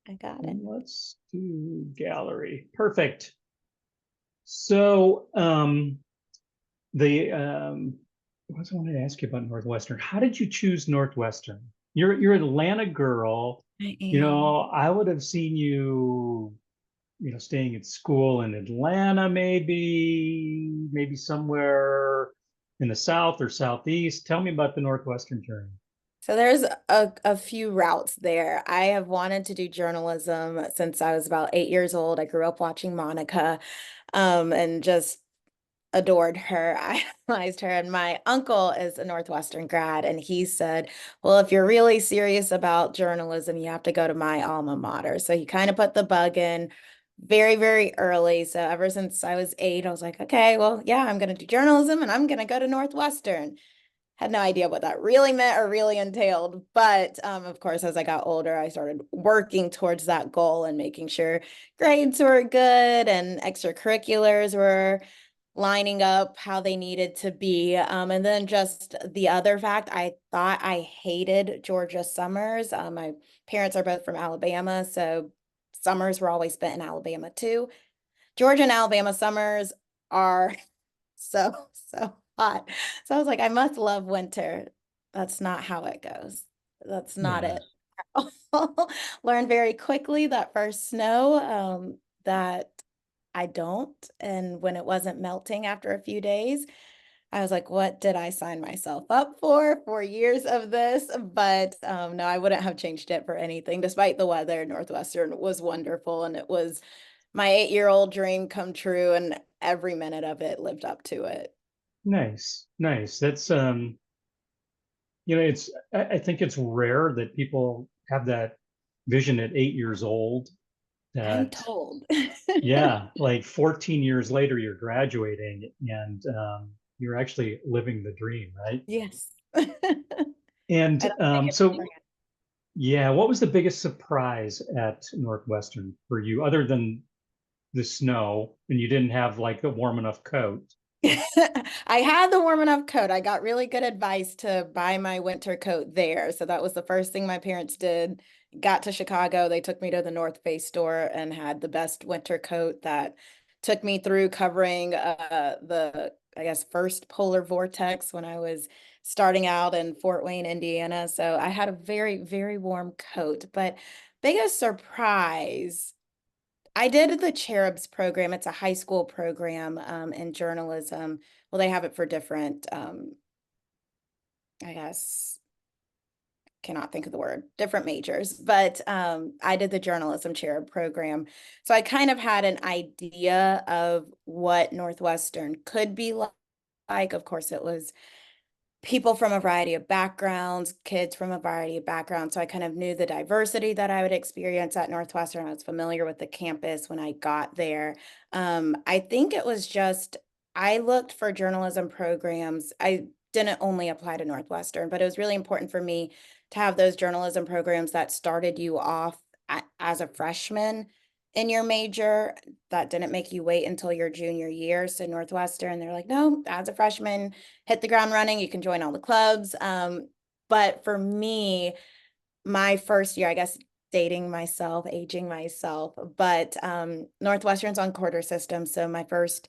I got it. And let's do gallery. Perfect. So, the what I wanted to ask you about Northwestern. How did you choose Northwestern? You're an Atlanta girl. I am. I would have seen you, staying at school in Atlanta, maybe somewhere in the South or Southeast. Tell me about the Northwestern journey. So there's a few routes there. I have wanted to do journalism since I was about 8 years old. I grew up watching Monica, and just adored her. I idolized her. And my uncle is a Northwestern grad, and he said, well, if you're really serious about journalism, you have to go to my alma mater. So he kind of put the bug in very, very early. So ever since I was 8, I was like, okay, well, yeah, I'm going to do journalism and I'm going to go to Northwestern. Had no idea what that really meant or really entailed. But of course, as I got older, I started working towards that goal and making sure grades were good and extracurriculars were lining up how they needed to be. And then just the other fact, I thought I hated Georgia summers. My parents are both from Alabama, so summers were always spent in Alabama too. Georgia and Alabama summers are so hot. So I was like, I must love winter. That's not how it goes. That's not Yeah. it. Learned very quickly that first snow, that I don't. And when it wasn't melting after a few days, I was like, what did I sign myself up for 4 years of this? But no, I wouldn't have changed it for anything. Despite the weather, Northwestern was wonderful, and it was my 8-year-old dream come true, and every minute of it lived up to it. Nice. Nice. That's I think it's rare that people have that vision at 8 years old I'm that, told. yeah, like 14 years later, you're graduating and you're actually living the dream, right? Yes. I And don't take it for so, granted. yeah, what was the biggest surprise at Northwestern for you other than the snow and you didn't have like a warm enough coat? I had the warm enough coat. I got really good advice to buy my winter coat there. So that was the first thing my parents did. Got to Chicago, they took me to the North Face store and had the best winter coat that took me through covering the, I guess, first polar vortex when I was starting out in Fort Wayne, Indiana. So I had a very, very warm coat. But biggest surprise, I did the Cherubs program. It's a high school program in journalism. Well, they have it for different, I guess, cannot think of the word, different majors, but I did the journalism Cherub program. So I kind of had an idea of what Northwestern could be like. Of course, it was people from a variety of backgrounds, kids from a variety of backgrounds. So I kind of knew the diversity that I would experience at Northwestern. I was familiar with the campus when I got there. I think it was just, I looked for journalism programs. I didn't only apply to Northwestern, but it was really important for me to have those journalism programs that started you off as a freshman in your major, that didn't make you wait until your junior year. So Northwestern, they're like, no, as a freshman, hit the ground running. You can join all the clubs. But for me, my first year, I guess, dating myself, aging myself, but Northwestern's on quarter system. So my first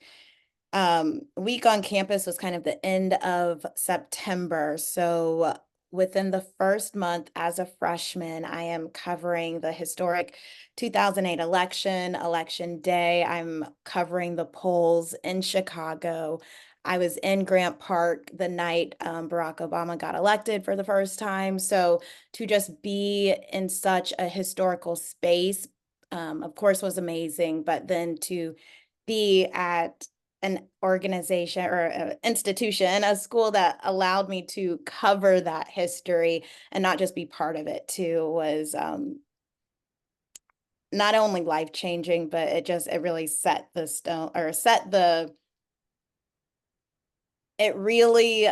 week on campus was kind of the end of September. So within the first month as a freshman, I am covering the historic 2008 election, election day. I'm covering the polls in Chicago. I was in Grant Park the night Barack Obama got elected for the first time. So to just be in such a historical space, of course, was amazing. But then to be at an organization or an institution, a school that allowed me to cover that history and not just be part of it too was not only life changing, but it really set the stone or set the, it really,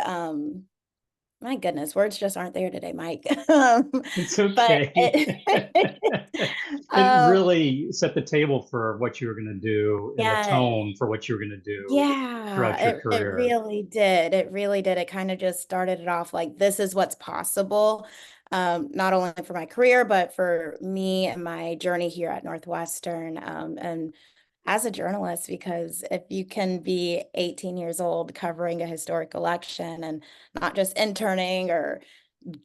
my goodness, words just aren't there today, Mike. It's But okay. it, It um, really set the table for what you were going to do and the yeah. tone for what you were going to do Yeah, throughout your it career. really did. It really did. It kind of just started it off like this is what's possible. not only for my career, but for me and my journey here at Northwestern. And as a journalist, because if you can be 18 years old covering a historic election and not just interning or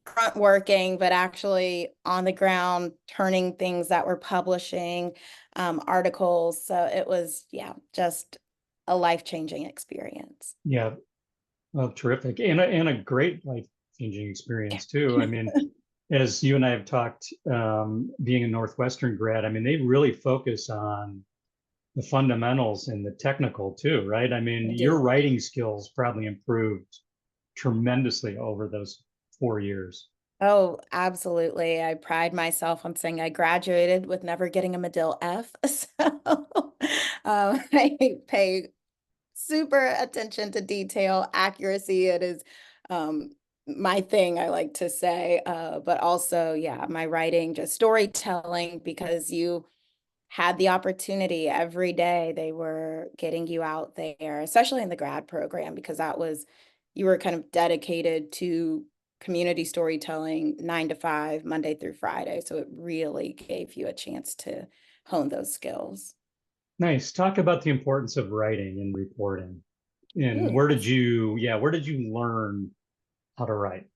grunt working, but actually on the ground turning things that we're publishing, articles. So it was, yeah, just a life-changing experience. Yeah, well, terrific, and a great life-changing experience too. I mean, as you and I have talked, being a Northwestern grad, I mean, they really focus on the fundamentals and the technical too, right? I mean, I your do. writing skills probably improved tremendously over those 4 years. Oh, absolutely. I pride myself on saying I graduated with never getting a Medill F. So I pay super attention to detail, accuracy. It is um, my thing, I like to say. But also, yeah, my writing, just storytelling, because you had the opportunity every day. They were getting you out there, especially in the grad program, because that was, you were kind of dedicated to community storytelling 9 to 5, Monday through Friday. So it really gave you a chance to hone those skills. Nice. Talk about the importance of writing and reporting. And Ooh, where did you learn how to write?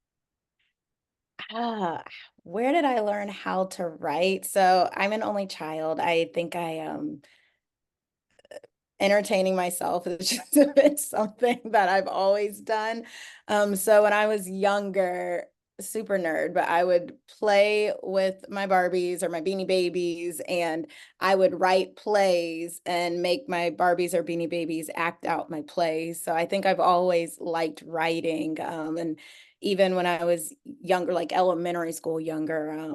ah, where did I learn how to write? So I'm an only child. I think I entertaining myself is just been something that I've always done. So when I was younger, super nerd, but I would play with my Barbies or my Beanie Babies, and I would write plays and make my Barbies or Beanie Babies act out my plays. So I think I've always liked writing. And even when I was younger, like elementary school younger,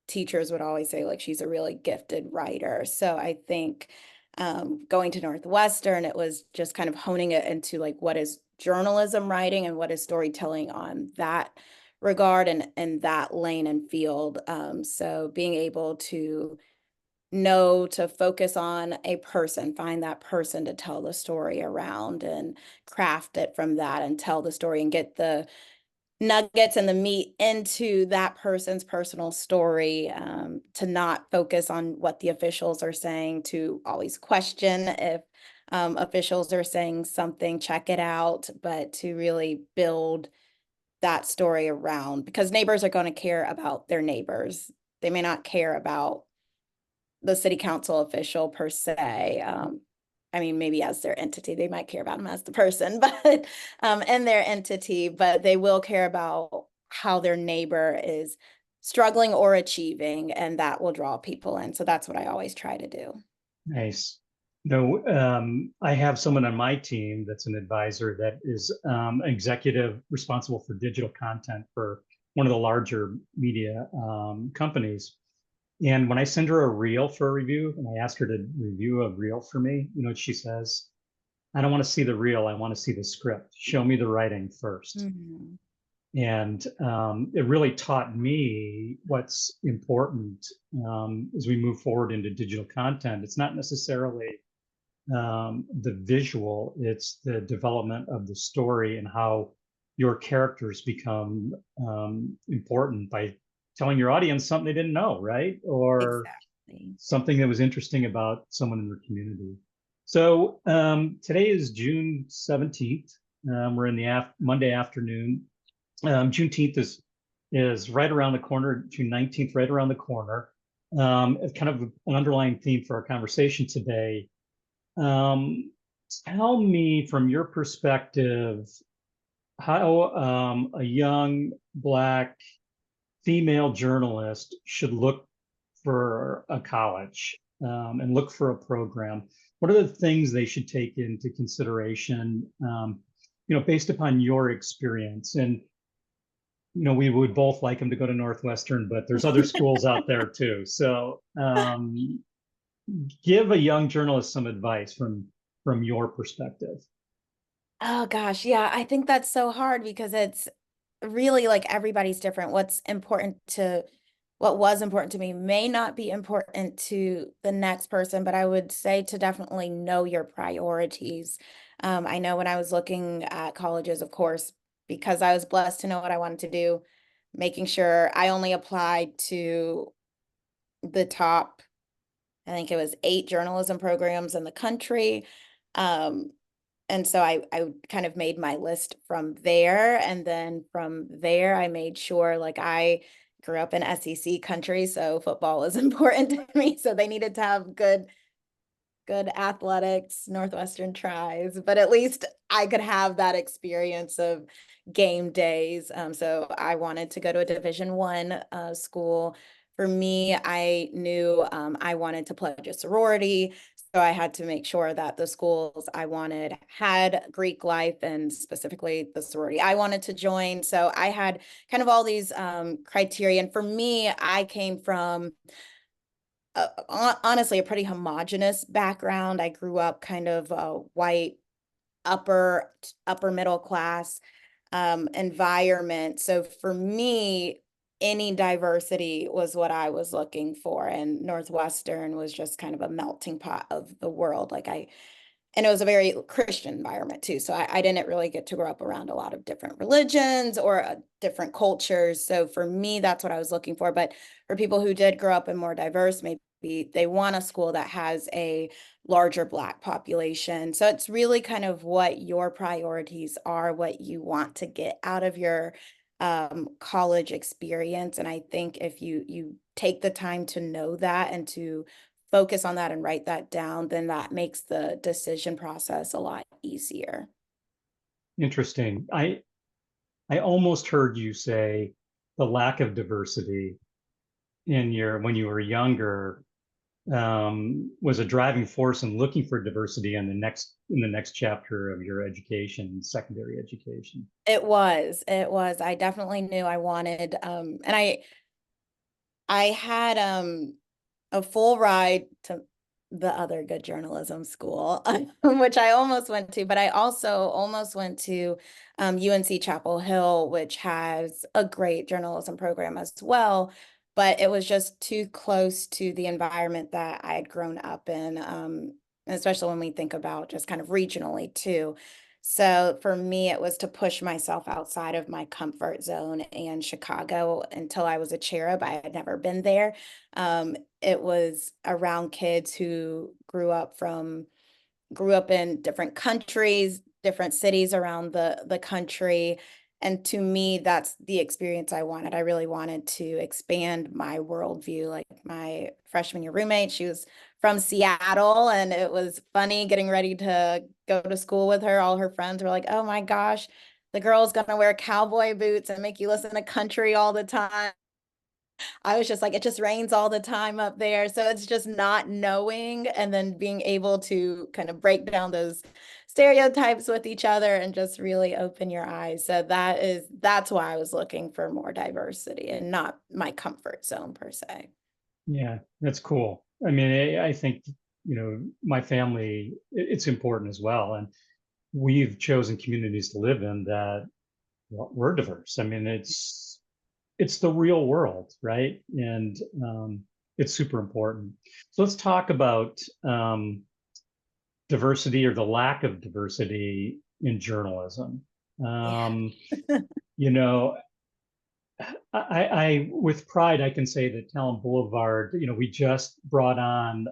teachers would always say like she's a really gifted writer. So I think going to Northwestern, it was just kind of honing it into like what is journalism writing and what is storytelling on that regard and that lane and field. So being able to know to focus on a person, find that person to tell the story around and craft it from that and tell the story and get the nuggets and the meat into that person's personal story, to not focus on what the officials are saying, to always question if officials are saying something, check it out, but to really build that story around, because neighbors are going to care about their neighbors. They may not care about the city council official per se. I mean, maybe as their entity, they might care about them as the person, but in their entity, but they will care about how their neighbor is struggling or achieving, and that will draw people in. So that's what I always try to do. Nice. No, I have someone on my team that's an advisor that is executive responsible for digital content for one of the larger media companies. And when I send her a reel for a review, and I ask her to review a reel for me, you know what she says? I don't want to see the reel. I want to see the script. Show me the writing first. Mhm. And it really taught me what's important as we move forward into digital content. It's not necessarily the visual, it's the development of the story and how your characters become important by telling your audience something they didn't know, right? Or Exactly. something that was interesting about someone in their community. So today is June 17th. We're in the Monday afternoon. Juneteenth is right around the corner. June 19th, right around the corner. It's kind of an underlying theme for our conversation today. Um, Tell me from your perspective how a young Black female journalist should look for a college and look for a program. What are the things they should take into consideration, based upon your experience? And we would both like them to go to Northwestern, but there's other schools out there too. So give a young journalist some advice from your perspective. Oh gosh, yeah, I think that's so hard because it's really like everybody's different. What was important to me may not be important to the next person, but I would say to definitely know your priorities. I know when I was looking at colleges, of course, because I was blessed to know what I wanted to do, making sure I only applied to the top, I think it was 8 journalism programs in the country. Um, and so I kind of made my list from there. And then from there, I made sure like I grew up in SEC country, so football is important to me. So they needed to have good athletics, Northwestern tries, but at least I could have that experience of game days. So I wanted to go to a Division 1 school. For me, I knew I wanted to pledge a sorority. So I had to make sure that the schools I wanted had Greek life and specifically the sorority I wanted to join. So I had kind of all these criteria. And for me, I came from honestly a pretty homogenous background. I grew up kind of white, upper middle class environment. So for me, any diversity was what I was looking for, and Northwestern was just kind of a melting pot of the world. And it was a very Christian environment too. So I didn't really get to grow up around a lot of different religions or different cultures. So for me, that's what I was looking for. But for people who did grow up in more diverse, maybe they want a school that has a larger Black population. So it's really kind of what your priorities are, what you want to get out of your college experience. And I think if you take the time to know that and to focus on that and write that down, then that makes the decision process a lot easier. Interesting. I almost heard you say the lack of diversity in your when you were younger was a driving force in looking for diversity in the next chapter of your education, secondary education. It was. I definitely knew I wanted, and I had a full ride to the other good journalism school, which I almost went to, but I also almost went to UNC Chapel Hill, which has a great journalism program as well. But it was just too close to the environment that I had grown up in, especially when we think about just kind of regionally too. So for me, it was to push myself outside of my comfort zone. And Chicago, until I was a cherub, I had never been there. It was around kids who grew up in different countries, different cities around the country. And to me, that's the experience I wanted. I really wanted to expand my worldview. Like my freshman year roommate, she was from Seattle, and it was funny getting ready to go to school with her. All her friends were like, oh my gosh, the girl's gonna wear cowboy boots and make you listen to country all the time. I was just like, it just rains all the time up there. So it's just not knowing and then being able to kind of break down those stereotypes with each other and just really open your eyes. So that's why I was looking for more diversity and not my comfort zone per se. Yeah, that's cool. I mean, I think, my family, it's important as well. And we've chosen communities to live in that we're diverse. I mean, it's the real world, right? And it's super important. So let's talk about diversity or the lack of diversity in journalism. Yeah. Um, you know, with pride, I can say that Talent Boulevard, we just brought on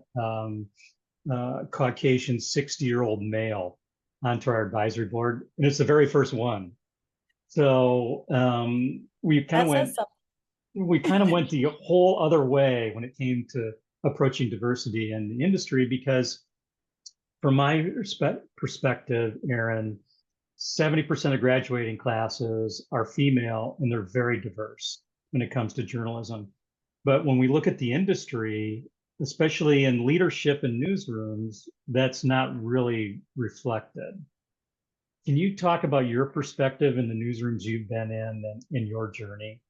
Caucasian 60-year-old male onto our advisory board, and it's the very first one. So That says something. we kind of went the whole other way when it came to approaching diversity in the industry because from my perspective, Eryn, 70% of graduating classes are female and they're very diverse when it comes to journalism. But when we look at the industry, especially in leadership and newsrooms, that's not really reflected. Can you talk about your perspective in the newsrooms you've been in and in your journey?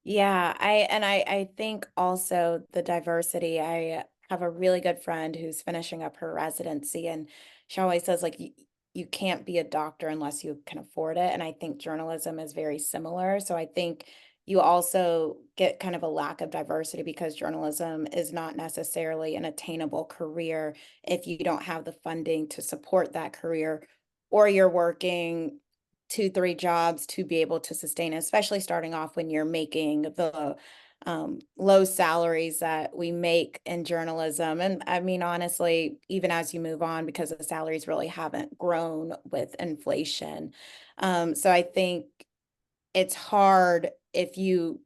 Yeah, I think also the diversity. I have a really good friend who's finishing up her residency, and she always says like you can't be a doctor unless you can afford it. And I think journalism is very similar. So I think you also get kind of a lack of diversity because journalism is not necessarily an attainable career if you don't have the funding to support that career, or you're working two, three jobs to be able to sustain, especially starting off when you're making the low salaries that we make in journalism. And I mean, honestly, even as you move on, because the salaries really haven't grown with inflation. So I think it's hard if you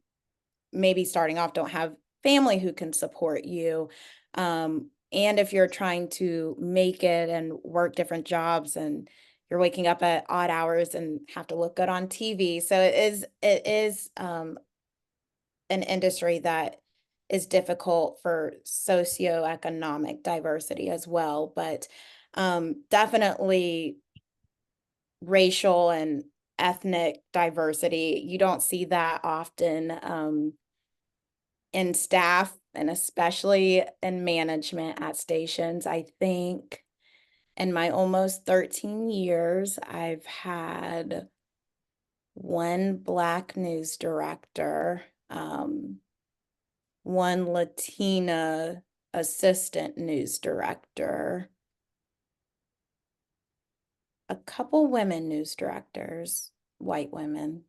maybe starting off don't have family who can support you. And if you're trying to make it and work different jobs and you're waking up at odd hours and have to look good on TV. So it is an industry that is difficult for socioeconomic diversity as well, but definitely racial and ethnic diversity. You don't see that often in staff and especially in management at stations. I think in my almost 13 years, I've had one Black news director, one Latina assistant news director, a couple women news directors, white women.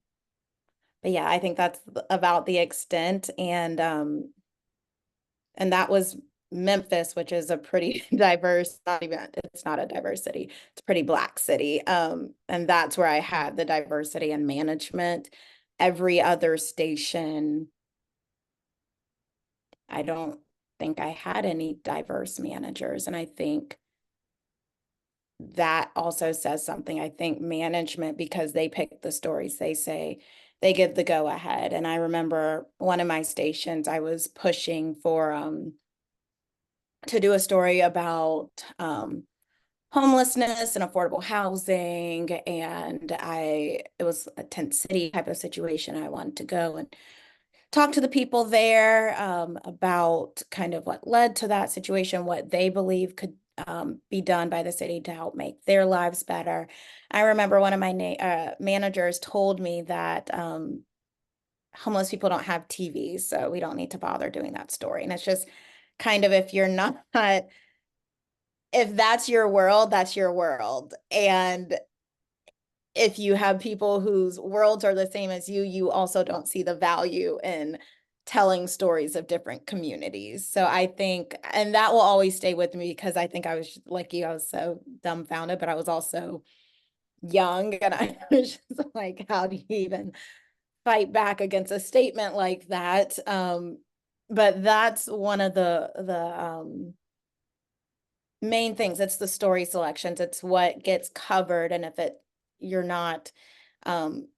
But yeah, I think that's about the extent. And that was Memphis, which is a pretty diverse, not even, it's not a diversity, it's a pretty Black city. And that's where I had the diversity and management. Every other station, I don't think I had any diverse managers. And I think that also says something. I think management, because they pick the stories, they say they give the go ahead. And I remember one of my stations, I was pushing for to do a story about homelessness and affordable housing. And it was a tent city type of situation. I wanted to go and talk to the people there about kind of what led to that situation, what they believe could be done by the city to help make their lives better. I remember one of my managers told me that homeless people don't have TVs, so we don't need to bother doing that story. And it's just kind of, if you're not, if that's your world, that's your world. And if you have people whose worlds are the same as you also don't see the value in telling stories of different communities. So I think, and that will always stay with me, because I think I was like you, I was so dumbfounded, but I was also young, and I was just like, how do you even fight back against a statement like that? But that's one of the main things. It's the story selections. It's what gets covered. And if you're not, um,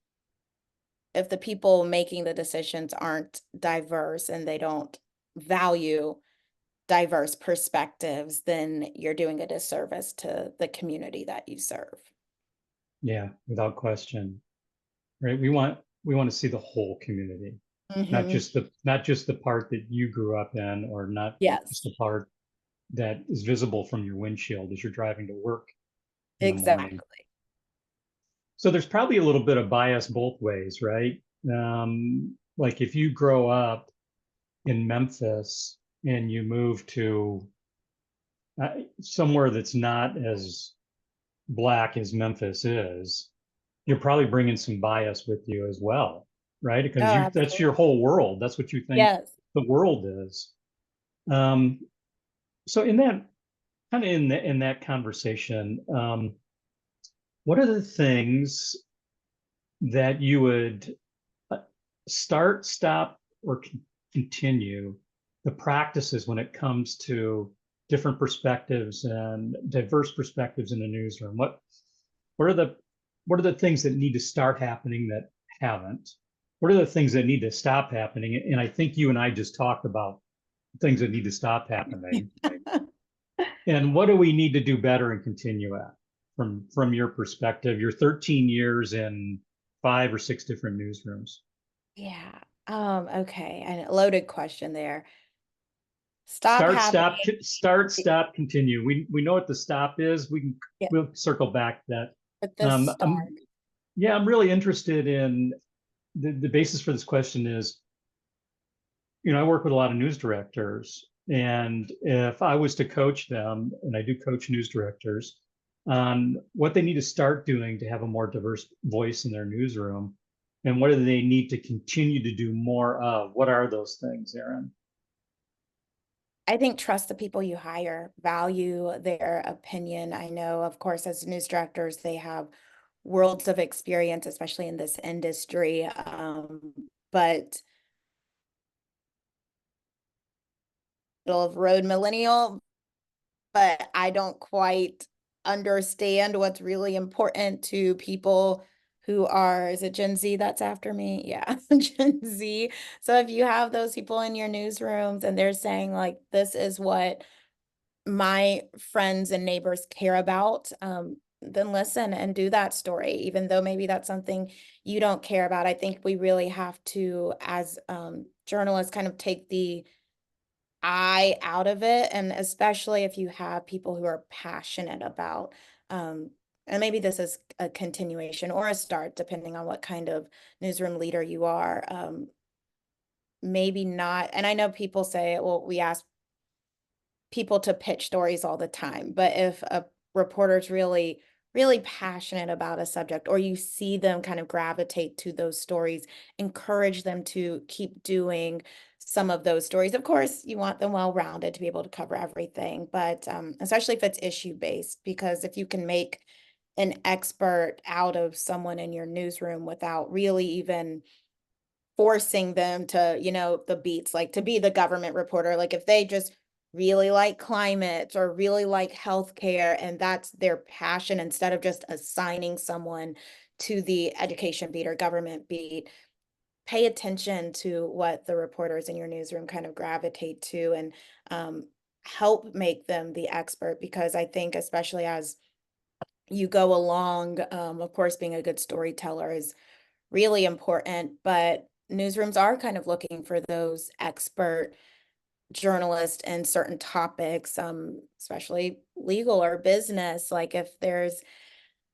if the people making the decisions aren't diverse and they don't value diverse perspectives, then you're doing a disservice to the community that you serve. Yeah, without question. Right. We want to see the whole community, Hmm. not just the part that you grew up in, or not just Yes, the part that is visible from your windshield as you're driving to work in the morning. exactly. So there's probably a little bit of bias both ways, right? Like if you grow up in Memphis and you move to somewhere that's not as black as Memphis is, you're probably bringing some bias with you as well, right? Oh, Because that's your absolutely. whole world. That's what you think Yes. the world is. Um, so in that in that conversation, what are the things that you would start, stop, or continue the practices when it comes to different perspectives and diverse perspectives in the newsroom? What are the what are the things that need to start happening that haven't? What are the things that need to stop happening? And I think you and I just talked about things that need to stop happening. And what do we need to do better and continue at from your perspective? You're 13 years in 5 or 6 different newsrooms. Yeah. Okay. And a loaded question there. Stop Start, happening. stop, start, stop, continue. We know what the stop is. Yeah, We'll circle back to with that. this start. Yeah, I'm really interested in the basis for this question is, I work with a lot of news directors, and if I was to coach them, and I do coach news directors, on what they need to start doing to have a more diverse voice in their newsroom, and what do they need to continue to do more of? What are those things, Eryn? I think trust the people you hire, value their opinion. I know, of course, as news directors, they have worlds of experience, especially in this industry. But middle of road millennial, but I don't quite understand what's really important to people who are, is it Gen Z that's after me? Yeah, Gen Z. So if you have those people in your newsrooms and they're saying like, this is what my friends and neighbors care about, then listen and do that story, even though maybe that's something you don't care about. I think we really have to, as journalists, kind of take the eye out of it, and especially if you have people who are passionate about, um, and maybe this is a continuation or a start, depending on what kind of newsroom leader you are. Maybe not, and I know people say, well, we ask people to pitch stories all the time. But if a reporter's really, really passionate about a subject, or you see them kind of gravitate to those stories, encourage them to keep doing some of those stories. Of course, you want them well-rounded to be able to cover everything, but especially if it's issue-based, because if you can make an expert out of someone in your newsroom without really even forcing them to, the beats, like to be the government reporter. Like if they just really like climate or really like healthcare and that's their passion, instead of just assigning someone to the education beat or government beat, pay attention to what the reporters in your newsroom kind of gravitate to, and help make them the expert. Because I think, especially as you go along, of course, being a good storyteller is really important, but newsrooms are kind of looking for those expert journalists in certain topics, especially legal or business. Like if there's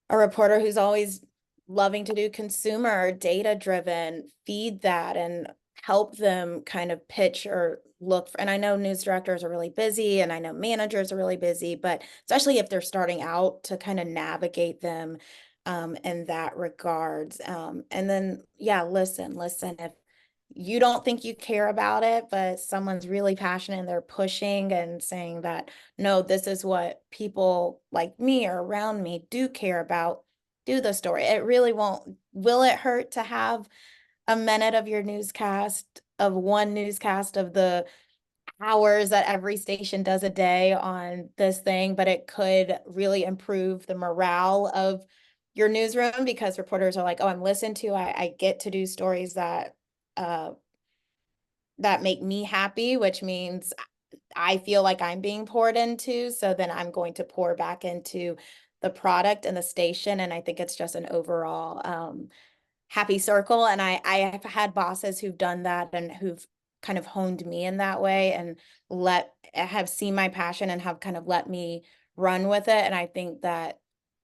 a reporter who's always loving to do consumer data driven, feed that and help them kind of pitch or look for, and I know news directors are really busy and I know managers are really busy, but especially if they're starting out, to kind of navigate them in that regards. And then, yeah, listen, if you don't think you care about it, but someone's really passionate and they're pushing and saying that, no, this is what people like me or around me do care about, do the story. It really won't, will it hurt to have a minute of your newscast, of one newscast of the hours that every station does a day on this thing, but it could really improve the morale of your newsroom, because reporters are like, oh, I'm listened to. I get to do stories uh, that make me happy, which means I feel like I'm being poured into. So then I'm going to pour back into the product and the station. And I think it's just an overall happy circle. And I have had bosses who've done that and who've kind of honed me in that way, and have seen my passion and have kind of let me run with it. And I think that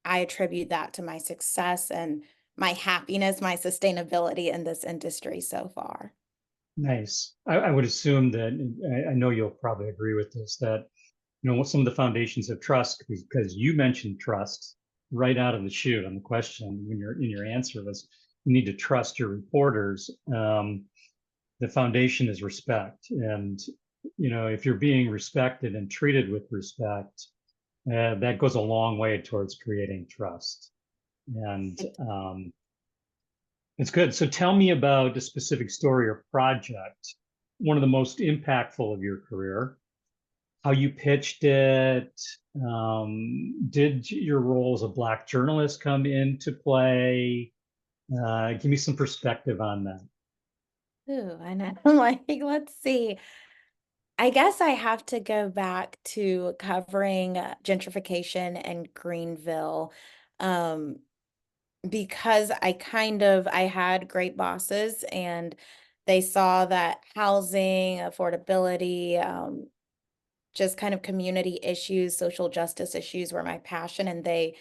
I attribute that to my success and my happiness, my sustainability in this industry so far. Nice. I would assume that, I know you'll probably agree with this, that what some of the foundations of trust, because you mentioned trust right out of the chute on the question when you're in your answer, was you need to trust your reporters. The foundation is respect, and if you're being respected and treated with respect, that goes a long way towards creating trust. And it's good. So tell me about a specific story or project, one of the most impactful of your career, how you pitched it. Did your role as a Black journalist come into play? Give me some perspective on that. Ooh, I know. I'm like, let's see. I guess I have to go back to covering gentrification in Greenville, um, because I had great bosses and they saw that housing, affordability, just kind of community issues, social justice issues were my passion. And they,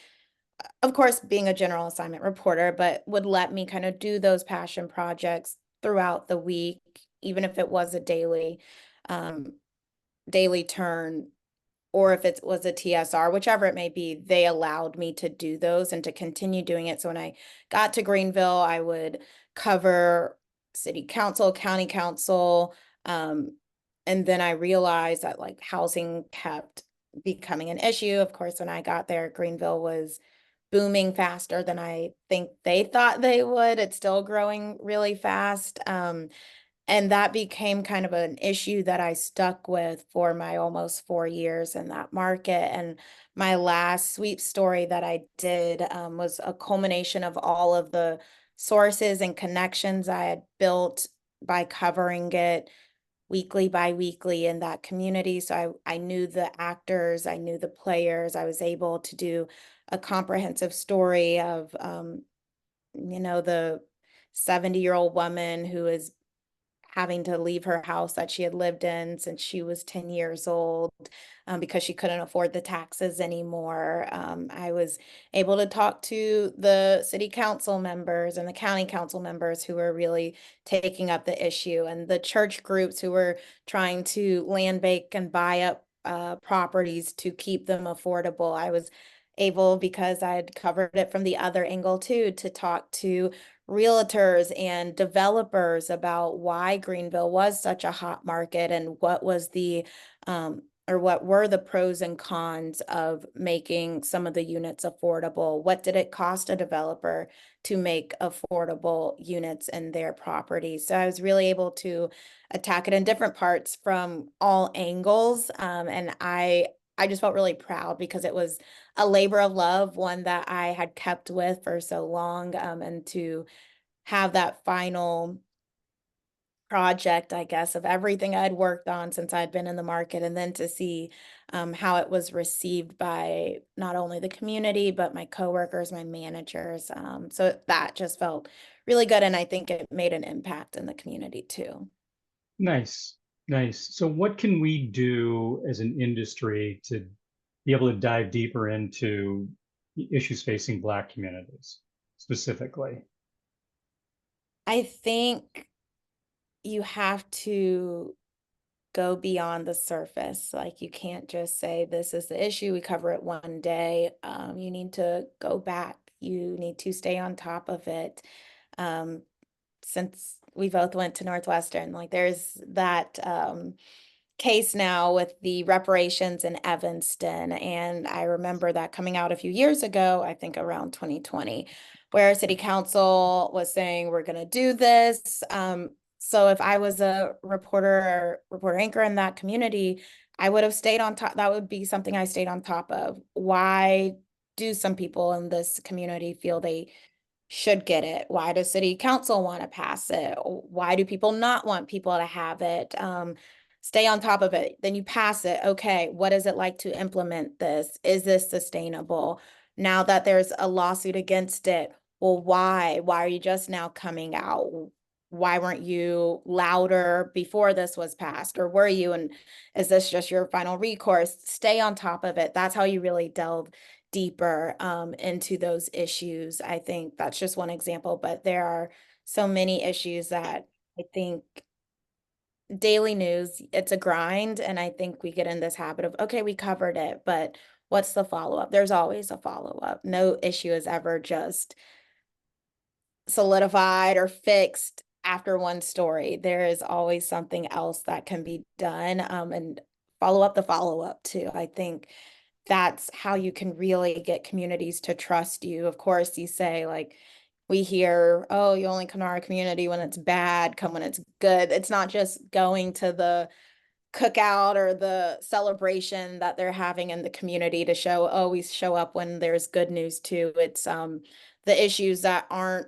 of course, being a general assignment reporter, but would let me kind of do those passion projects throughout the week, even if it was a um, daily turn. or if it was a TSR, whichever it may be, they allowed me to do those and to continue doing it. So when I got to Greenville, I would cover city council, county council, and then I realized that like housing kept becoming an issue. Of course, when I got there, Greenville was booming faster than I think they thought they would. It's still growing really fast. And that became kind of an issue that I stuck with for my almost 4 years in that market. And my last sweep story that I did was a culmination of all of the sources and connections I had built by covering it weekly by weekly in that community. So I knew the actors, I knew the players. I was able to do a comprehensive story of, the 70-year-old woman who is having to leave her house that she had lived in since she was 10 years old, because she couldn't afford the taxes anymore. I was able to talk to the city council members and the county council members who were really taking up the issue, and the church groups who were trying to land bank and buy up properties to keep them affordable. I was able, because I had covered it from the other angle too, to talk to realtors and developers about why Greenville was such a hot market and what was or what were the pros and cons of making some of the units affordable. What did it cost a developer to make affordable units in their property? So I was really able to attack it in different parts from all angles. And I just felt really proud because it was a labor of love, one that I had kept with for so long, and to have that final project, I guess, of everything I'd worked on since I'd been in the market, and then to see how it was received by not only the community, but my coworkers, my managers. So that just felt really good, and I think it made an impact in the community too. Nice, nice. So what can we do as an industry to be able to dive deeper into the issues facing Black communities specifically? I think you have to go beyond the surface. Like you can't just say, this is the issue, we cover it one day. You need to go back. You need to stay on top of it. Um, since we both went to Northwestern, like there's that case now with the reparations in Evanston. And I remember that coming out a few years ago, I think around 2020, where city council was saying, we're going to do this. So if I was a reporter or reporter anchor in that community, I would have stayed on top. That would be something I stayed on top of. Why do some people in this community feel they should get it? Why does city council want to pass it? Why do people not want people to have it? Stay on top of it. Then you pass it. Okay, what is it like to implement this? Is this sustainable? Now that there's a lawsuit against it, well, why? Why are you just now coming out? Why weren't you louder before this was passed? Or were you? And is this just your final recourse? Stay on top of it. That's how you really delve deeper into those issues. I think that's just one example, but there are so many issues that I think daily news, it's a grind. And I think we get in this habit of, okay, we covered it, but what's the follow-up? There's always a follow-up. No issue is ever just solidified or fixed after one story. There is always something else that can be done, and follow up the follow-up too. I think that's how you can really get communities to trust you. Of course, you say like, we hear, oh, you only come to our community when it's bad, come when it's good. It's not just going to the cookout or the celebration that they're having in the community to show, oh, we show up when there's good news too. It's the issues that aren't,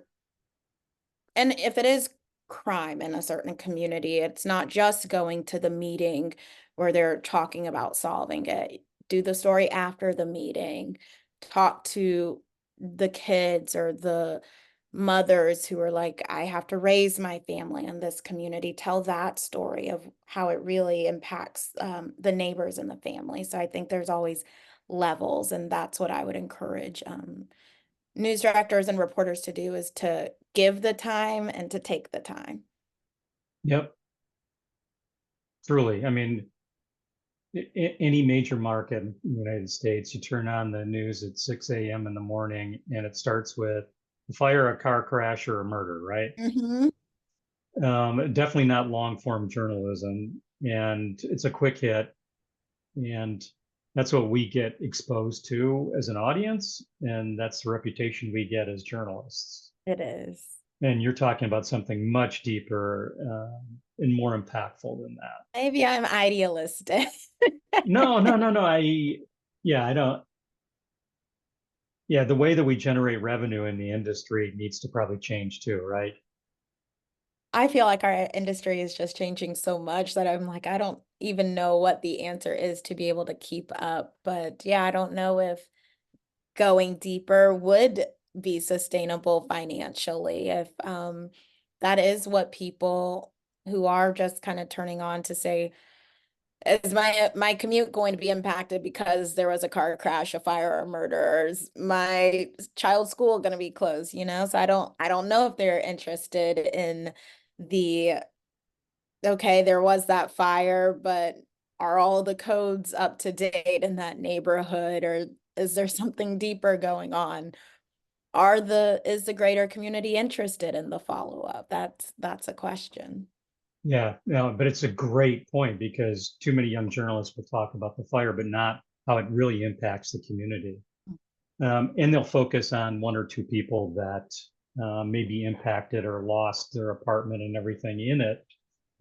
and if it is crime in a certain community, it's not just going to the meeting where they're talking about solving it. Do the story after the meeting. Talk to the kids or the mothers who are like, I have to raise my family in this community. Tell that story of how it really impacts the neighbors and the family. So I think there's always levels, and that's what I would encourage news directors and reporters to do, is to give the time and to take the time. Yep, truly. I mean, any major market in the United States, you turn on the news at 6 a.m. in the morning and it starts with a fire, a car crash, or a murder, right? Hmm. Definitely not long form journalism. And it's a quick hit. And that's what we get exposed to as an audience. And that's the reputation we get as journalists. It is. And you're talking about something much deeper and more impactful than that. Maybe I'm idealistic. No, no, no, no. Yeah, I don't. Yeah, the way that we generate revenue in the industry needs to probably change too, right? I feel like our industry is just changing so much that I'm like, I don't even know what the answer is to be able to keep up. But yeah, I don't know if going deeper would be sustainable financially if that is what people who are just kind of turning on to say, is my commute going to be impacted because there was a car crash, a fire, or murder? Or is my child's school going to be closed, you know? So I don't know if they're interested in the, okay, there was that fire, but are all the codes up to date in that neighborhood, or is there something deeper going on? Is the greater community interested in the follow-up? That's a question. Yeah, no, but it's a great point because too many young journalists will talk about the fire, but not how it really impacts the community. And they'll focus on one or two people that may be impacted or lost their apartment and everything in it.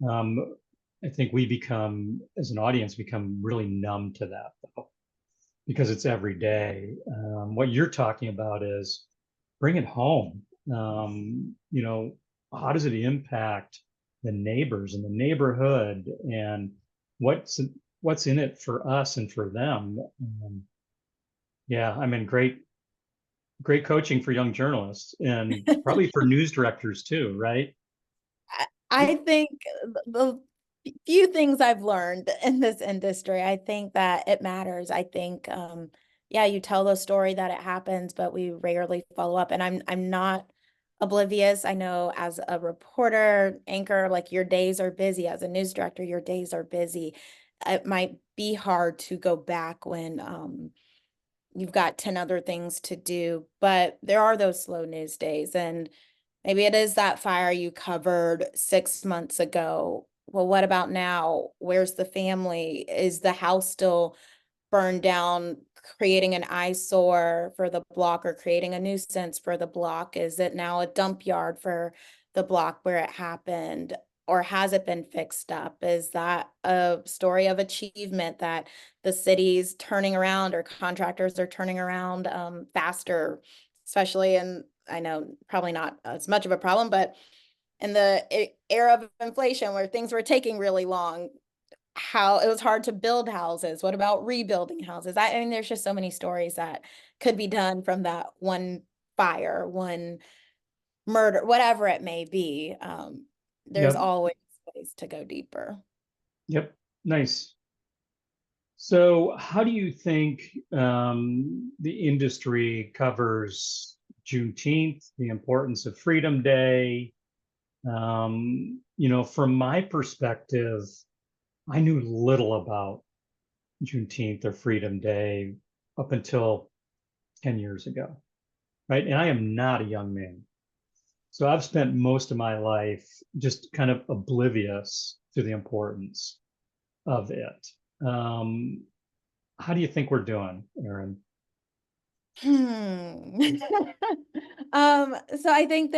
Um, I think we become, as an audience, become really numb to that though, because it's every day. What you're talking about is bring it home. You know, how does it impact the neighbors in the neighborhood, and what's what's in it for us and for them? Yeah, I mean, great coaching for young journalists and probably for news directors too, right? I think the few things I've learned in this industry, I think that it matters. I think, yeah, you tell the story that it happens, but we rarely follow up. And I'm not oblivious. I know as a reporter, anchor, like your days are busy. As a news director, your days are busy. It might be hard to go back when you've got 10 other things to do, but there are those slow news days. And maybe it is that fire you covered 6 months ago. Well, what about now? Where's the family? Is the house still burned down, creating an eyesore for the block or creating a nuisance for the block? Is it now a dump yard for the block where it happened? Or has it been fixed up? Is that a story of achievement that the city's turning around or contractors are turning around faster, especially in, I know probably not as much of a problem, but in the era of inflation where things were taking really long, how it was hard to build houses. What about rebuilding houses? I mean, there's just so many stories that could be done from that one fire, one murder, whatever it may be. There's Yep, always ways to go deeper. yep, nice. So, how do you think the industry covers Juneteenth, the importance of Freedom Day? You know, from my perspective, I knew little about Juneteenth or Freedom Day up until 10 years ago, right? And I am not a young man. So I've spent most of my life just kind of oblivious to the importance of it. Um, how do you think we're doing, Eryn? Hmm. So I think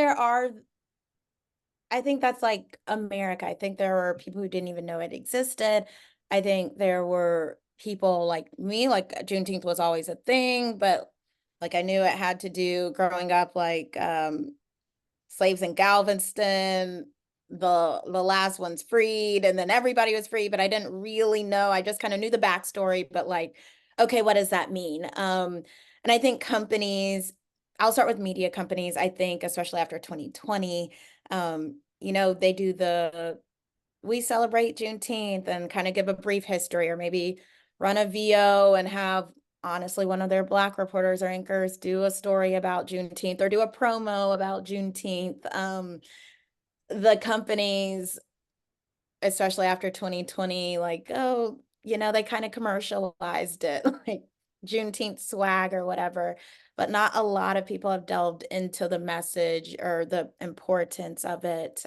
that's like America. I think there were people who didn't even know it existed. I think there were people like me, like Juneteenth was always a thing, but like I knew it had to do growing up, like slaves in Galveston, the last one's freed, and then everybody was free, but I didn't really know. I just kind of knew the backstory, but like, okay, what does that mean? And I think companies, I'll start with media companies, I think, especially after 2020, they do we celebrate Juneteenth and kind of give a brief history, or maybe run a VO and have honestly one of their Black reporters or anchors do a story about Juneteenth or do a promo about Juneteenth. The companies, especially after 2020, like, oh, they kind of commercialized it, like Juneteenth swag or whatever, but not a lot of people have delved into the message or the importance of it,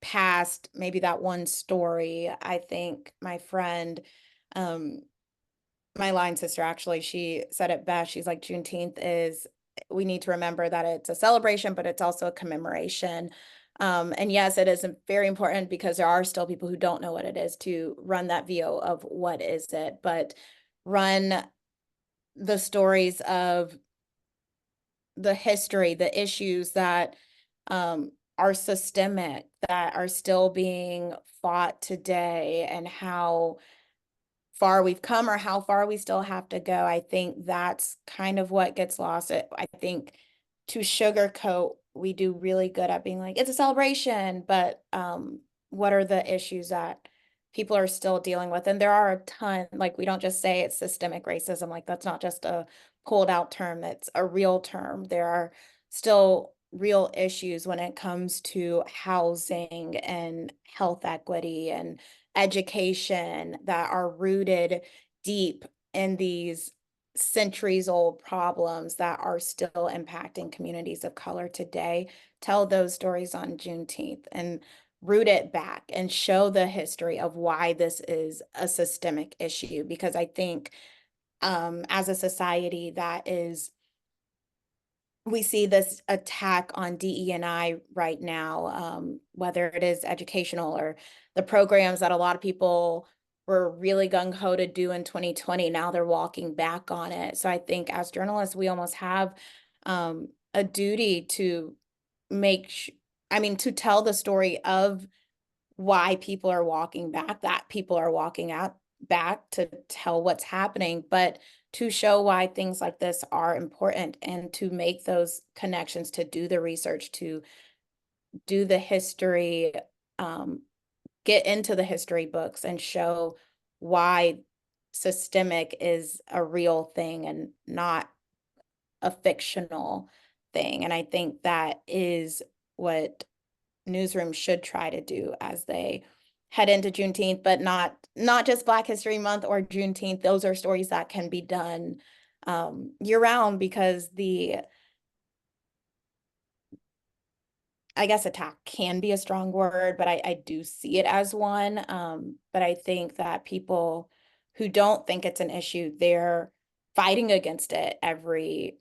past maybe that one story. I think my friend, um, my line sister actually, she said it best. She's like, Juneteenth is, we need to remember that it's a celebration, but it's also a commemoration. And yes, it is very important because there are still people who don't know what it is to run that VO of what is it, but run the stories of the history, the issues that are systemic, that are still being fought today, and how far we've come or how far we still have to go. I think that's kind of what gets lost. I think to sugarcoat, we do really good at being like, it's a celebration, but what are the issues that people are still dealing with? And there are a ton, like we don't just say it's systemic racism, like that's not just a pulled out term, it's a real term. There are still real issues when it comes to housing and health equity and education that are rooted deep in these centuries old problems that are still impacting communities of color today. Tell those stories on Juneteenth and root it back and show the history of why this is a systemic issue. Because I think as a society that is, we see this attack on DE&I right now, whether it is educational or the programs that a lot of people were really gung-ho to do in 2020. Now they're walking back on it. So I think as journalists, we almost have a duty to make, I mean, to tell the story of why people are walking back, that people are walking out back to tell what's happening, but to show why things like this are important and to make those connections, to do the research, to do the history, um, get into the history books and show why systemic is a real thing and not a fictional thing. And I think that is what newsrooms should try to do as they head into Juneteenth, but not just Black History Month or Juneteenth. Those are stories that can be done year round because the, I guess attack can be a strong word, but I do see it as one. But I think that people who don't think it's an issue, they're fighting against it every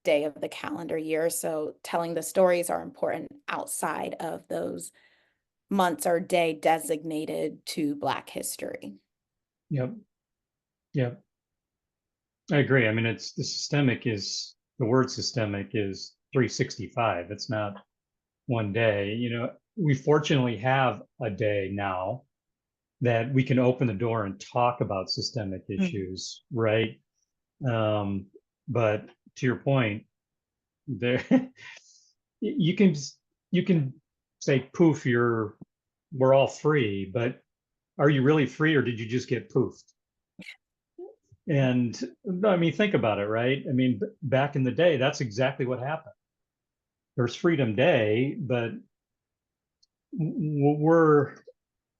day of the calendar year. So telling the stories are important outside of those months or day designated to Black history. Yep. Yep. I agree. I mean, the word systemic is 365. It's not one day. We fortunately have a day now that we can open the door and talk about systemic Mm. issues, right? Um, but to your point, there you can you can say poof, we're all free, but are you really free or did you just get poofed? And I mean, think about it, right? I mean, back in the day, that's exactly what happened. There's Freedom Day, but were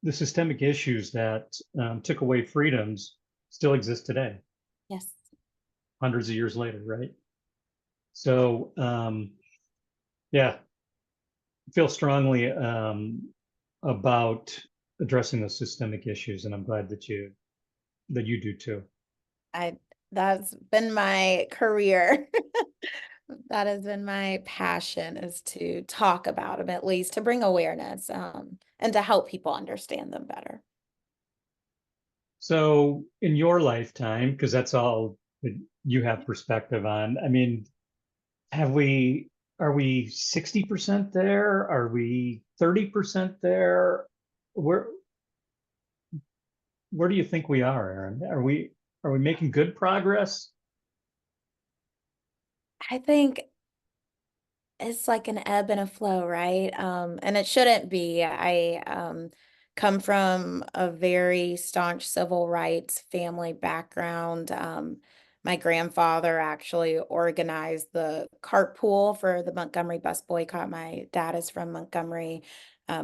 the systemic issues that took away freedoms still exist today, Yes. hundreds of years later, right? So, yeah, I feel strongly about addressing those systemic issues, and I'm glad that you do too. I that's been my career. That has been my passion, is to talk about them, at least to bring awareness, and to help people understand them better. So, in your lifetime, because that's all that you have perspective on, I mean, have we are we 60% there? Are we 30% there? Where where do you think we are, Eryn? Are we making good progress? I think it's like an ebb and a flow, right? And it shouldn't be. I come from a very staunch civil rights family background. My grandfather actually organized the carpool for the Montgomery bus boycott. My dad is from Montgomery.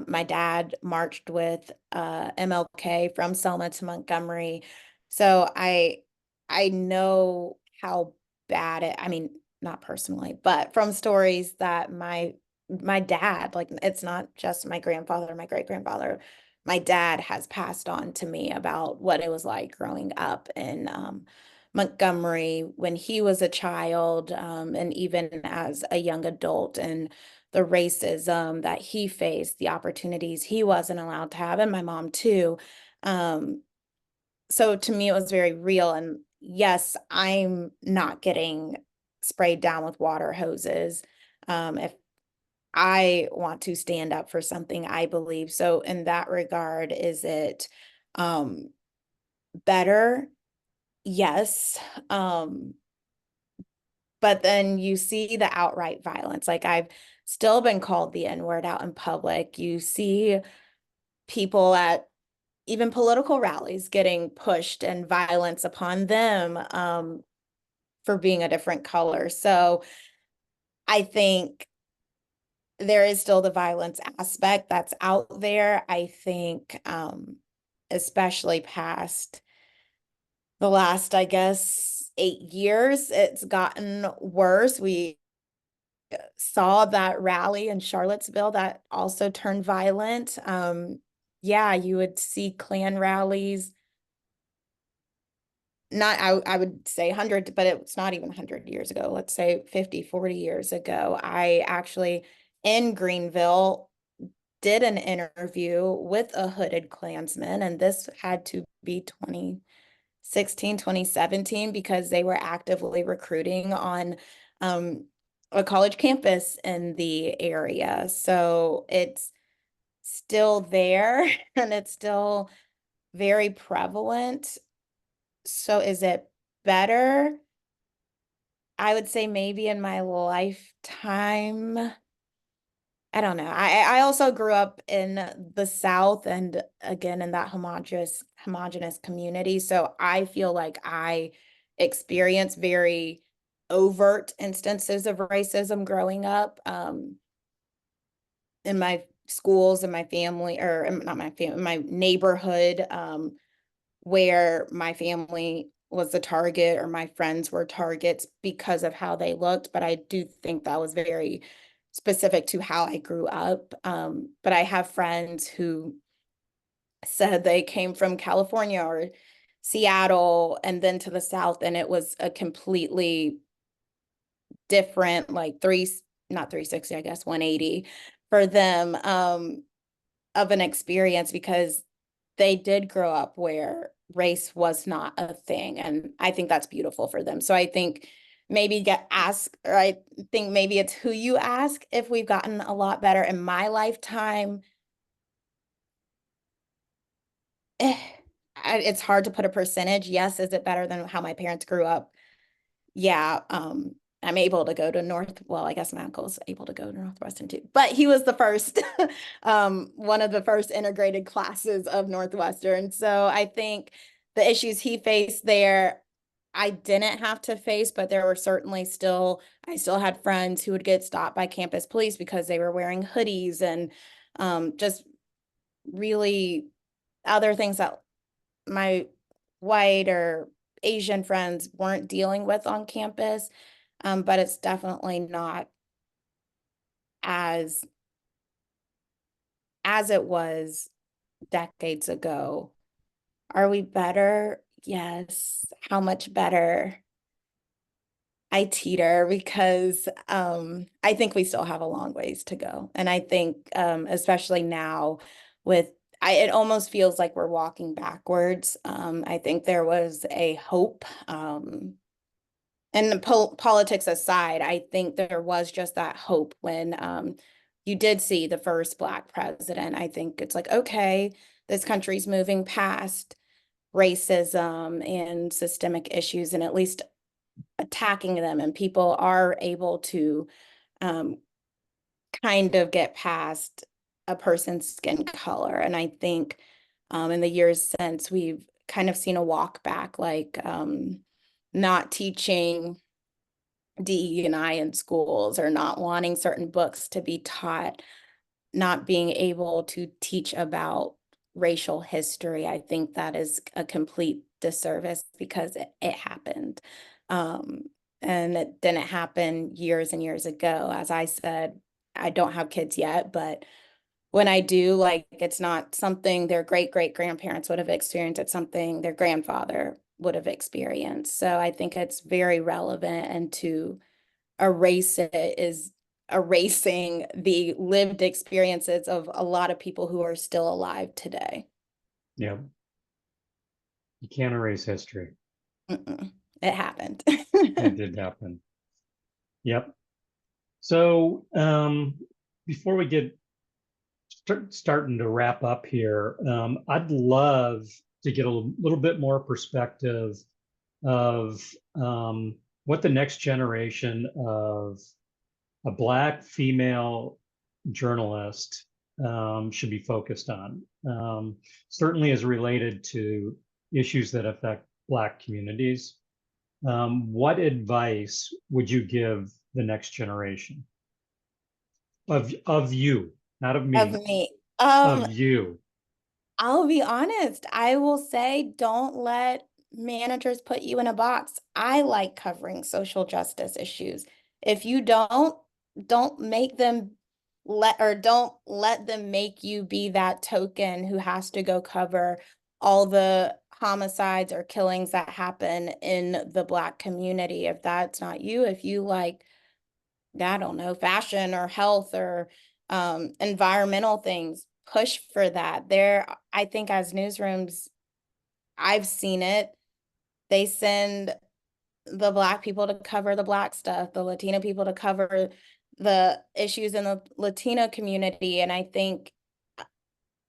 My dad marched with MLK from Selma to Montgomery. So I know how bad it, I mean, not personally, but from stories that my dad, like it's not just my grandfather, my great grandfather, my dad has passed on to me about what it was like growing up in Montgomery when he was a child, and even as a young adult, and the racism that he faced, the opportunities he wasn't allowed to have, and my mom too. Um, so to me, it was very real. And yes, I'm not getting sprayed down with water hoses. If I want to stand up for something I believe. So in that regard, is it um better? Yes. Um, but then you see the outright violence. Like I've still been called the N-word out in public. You see people at even political rallies getting pushed and violence upon them for being a different color. So I think there is still the violence aspect that's out there. I think, especially past the last, I guess, 8 years, it's gotten worse. We saw that rally in Charlottesville that also turned violent. Yeah, you would see Klan rallies. Not, I would say 100, but it's not even 100 years ago. Let's say 50, 40 years ago. I actually, in Greenville, did an interview with a hooded Klansman, and this had to be 2016, 2017, because they were actively recruiting on a college campus in the area. So it's still there and it's still very prevalent. So is it better? I would say maybe in my lifetime. I don't know. I also grew up in the South and again in that homogenous community. So I feel like I experienced very overt instances of racism growing up in my schools and my family, or not my family, my neighborhood, where my family was the target or my friends were targets because of how they looked. But I do think that was very specific to how I grew up. But I have friends who said they came from California or Seattle and then to the South, and it was a completely different, like not 360, I guess, 180 for them, of an experience because they did grow up where race was not a thing. And I think that's beautiful for them. So I think maybe get asked, or I think maybe it's who you ask if we've gotten a lot better in my lifetime. Eh, it's hard to put a percentage. Yes, is it better than how my parents grew up? Yeah, I'm able to go to well, I guess my uncle's able to go to Northwestern too, but he was the first, one of the first integrated classes of Northwestern. So I think the issues he faced there, I didn't have to face, but there were certainly I still had friends who would get stopped by campus police because they were wearing hoodies and just really other things that my white or Asian friends weren't dealing with on campus. But it's definitely not as it was decades ago. Are we better? Yes. How much better? I teeter because I think we still have a long ways to go. And I think especially now with it almost feels like we're walking backwards. I think there was a hope. And the politics aside, I think there was just that hope when you did see the first Black president. I think it's like, okay, this country's moving past racism and systemic issues and at least attacking them, and people are able to um, kind of get past a person's skin color. And I think, in the years since, we've kind of seen a walk back, like not teaching DE&I in schools or not wanting certain books to be taught, not being able to teach about racial history. I think that is a complete disservice because it happened. Um, and it didn't happen years and years ago. As I said, I don't have kids yet, but when I do, like, it's not something their great grandparents would have experienced. It's something their grandfather would have experienced. So I think it's very relevant, and to erase it is erasing the lived experiences of a lot of people who are still alive today. Yeah, you can't erase history. Mm-mm. It happened. It did happen. Yep. So before we get starting to wrap up here, I'd love to get a little bit more perspective of what the next generation of a Black female journalist should be focused on. Certainly as related to issues that affect Black communities. What advice would you give the next generation of you, not of Of me, me. of you? I'll be honest. I will say, don't let managers put you in a box. I like covering social justice issues. If you don't make them don't let them make you be that token who has to go cover all the homicides or killings that happen in the Black community. If that's not you, if you like, I don't know, fashion or health or environmental things, push for that. I think as newsrooms, I've seen it. They send the Black people to cover the Black stuff, the Latino people to cover the issues in the Latino community. And I think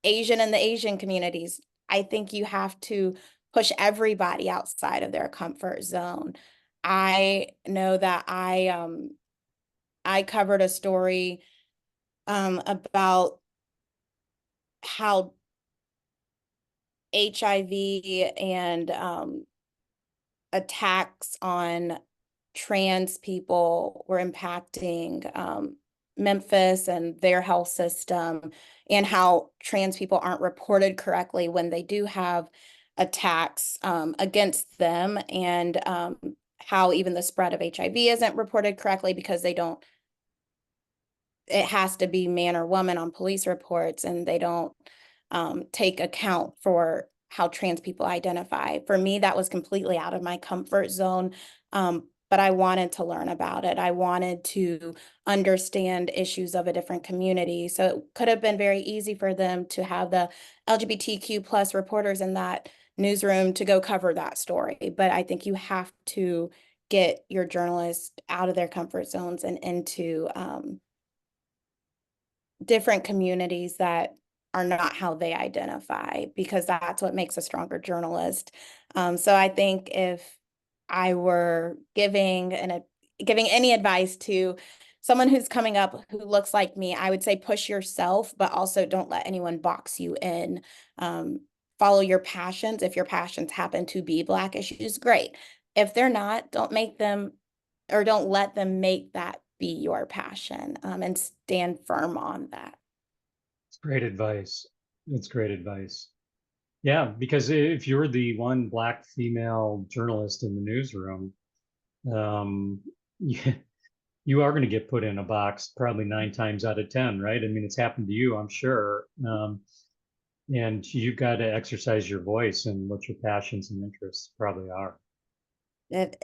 Asian and the Asian communities, I think you have to push everybody outside of their comfort zone. I know that I covered a story about how HIV and attacks on trans people were impacting Memphis and their health system, and how trans people aren't reported correctly when they do have attacks against them, and how even the spread of HIV isn't reported correctly because they don't it has to be man or woman on police reports, and they don't take account for how trans people identify. For me, that was completely out of my comfort zone. But I wanted to learn about it. I wanted to understand issues of a different community. So it could have been very easy for them to have the LGBTQ plus reporters in that newsroom to go cover that story. But I think you have to get your journalists out of their comfort zones and into different communities that are not how they identify, because that's what makes a stronger journalist. So I think if I were giving any advice to someone who's coming up who looks like me, I would say push yourself, but also don't let anyone box you in. Um, Follow your passions. If your passions happen to be Black issues, great. If they're not, don't make them or don't let them make that be your passion, and stand firm on that. It's great advice. It's great advice. Yeah, because if you're the one Black female journalist in the newsroom, um, you, you are going to get put in a box probably 9 times out of 10, right? I mean, it's happened to you, I'm sure. And you've got to exercise your voice and what your passions and interests probably are.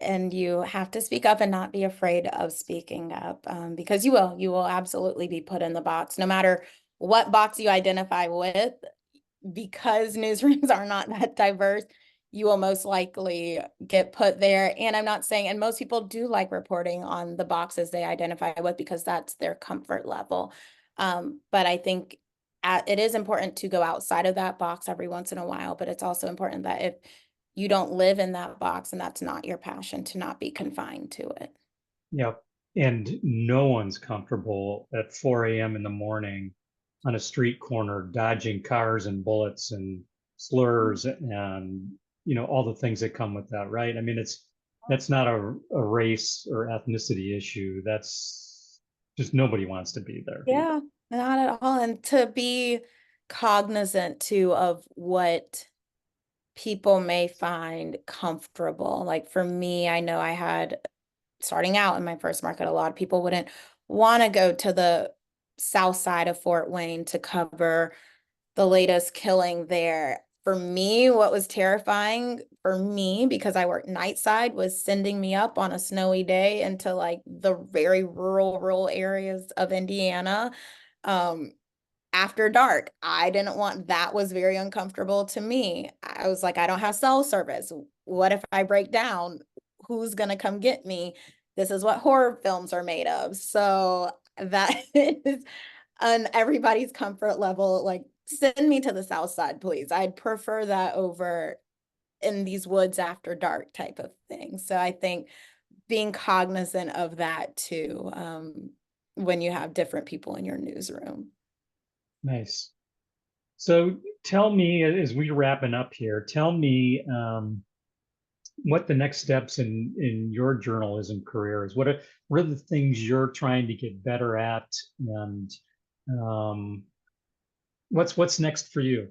And you have to speak up and not be afraid of speaking up, because you will absolutely be put in the box, no matter what box you identify with, because newsrooms are not that diverse. You will most likely get put there. And I'm not saying, and most people do like reporting on the boxes they identify with because that's their comfort level. But I think it is important to go outside of that box every once in a while, but it's also important that if you don't live in that box and that's not your passion, to not be confined to it. Yep. And no one's comfortable at 4 a.m. in the morning on a street corner, dodging cars and bullets and slurs and all the things that come with that, right? I mean, that's not a race or ethnicity issue. That's just nobody wants to be there. Yeah, not at all. And to be cognizant too of what people may find comfortable. Like for me, I know I had starting out in my first market, a lot of people wouldn't want to go to the south side of Fort Wayne to cover the latest killing there. For me, what was terrifying for me, because I worked night side, was sending me up on a snowy day into like the very rural areas of Indiana. Um, After dark. I didn't want that was very uncomfortable to me. I was like, I don't have cell service. What if I break down? Who's gonna come get me? This is what horror films are made of. So that is on everybody's comfort level. Like, send me to the south side, please. I'd prefer that over in these woods after dark type of thing. So I think being cognizant of that too, when you have different people in your newsroom. Nice. So tell me, as we wrapping up here, tell me what the next steps in your journalism career is. What are the things you're trying to get better at, and um, what's next for you?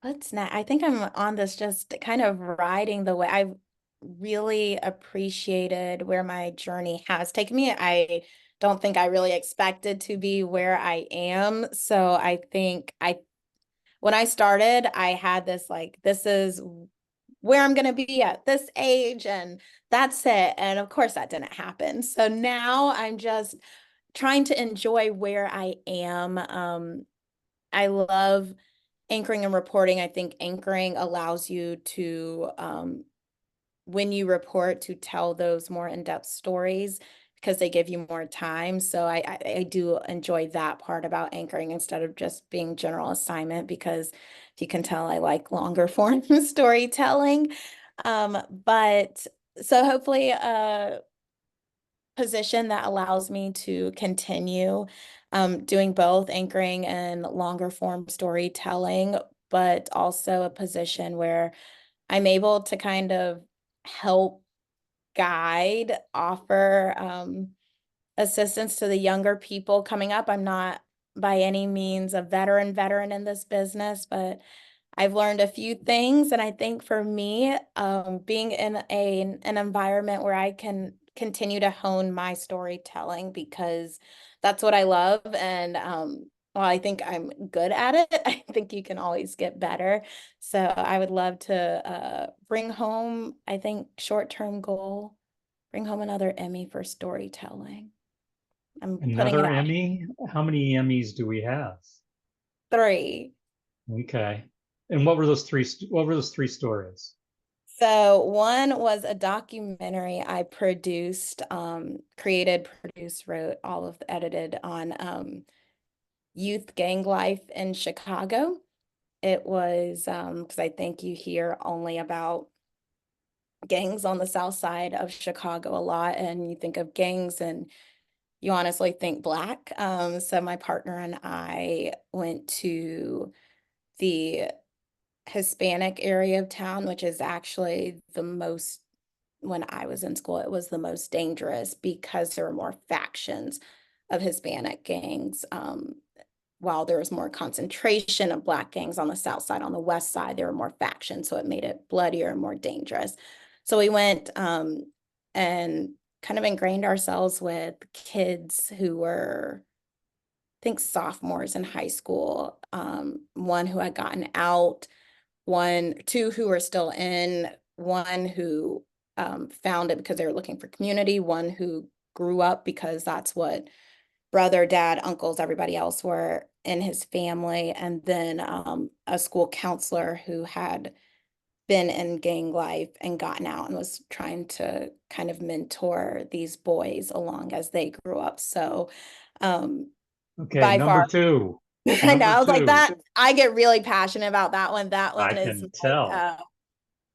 What's next? I think I'm on this just kind of riding the way. I've really appreciated where my journey has taken me. I don't think I really expected to be where I am. So I think when I started, I had this like, this is where I'm going to be at this age, and that's it. And of course, that didn't happen. So now I'm just trying to enjoy where I am. I love anchoring and reporting. I think anchoring allows you to, when you report, to tell those more in-depth stories because they give you more time. So I do enjoy that part about anchoring instead of just being general assignment, because if you can tell, I like longer form storytelling. But so hopefully position that allows me to continue doing both anchoring and longer form storytelling, but also a position where I'm able to kind of help guide, offer assistance to the younger people coming up. I'm not by any means a veteran in this business, but I've learned a few things. And I think for me, being in an environment where I can continue to hone my storytelling, because that's what I love. And while I think I'm good at it, I think you can always get better. So I would love to bring home, I think, short-term goal, bring home another Emmy for storytelling. I'm putting it Another out. Emmy? How many Emmys do we have? 3. Okay. And what were those three? What were those three stories? So one was a documentary I produced, created, produced, wrote, all of the edited on youth gang life in Chicago. It was because I think you hear only about gangs on the south side of Chicago a lot, and you think of gangs and you honestly think Black. So my partner and I went to the Hispanic area of town, which is actually the most, when I was in school, it was the most dangerous because there were more factions of Hispanic gangs. While there was more concentration of Black gangs on the south side, on the west side, there were more factions. So it made it bloodier and more dangerous. So we went and kind of ingrained ourselves with kids who were, I think, sophomores in high school, one who had gotten out, two who were still in, one who found it because they were looking for community, one who grew up because that's what brother, dad, uncles, everybody else were in his family, and then a school counselor who had been in gang life and gotten out and was trying to kind of mentor these boys along as they grew up. So Okay, by far, number two. I know, Number I was like two. that. I get really passionate about that one. That I one is can like tell.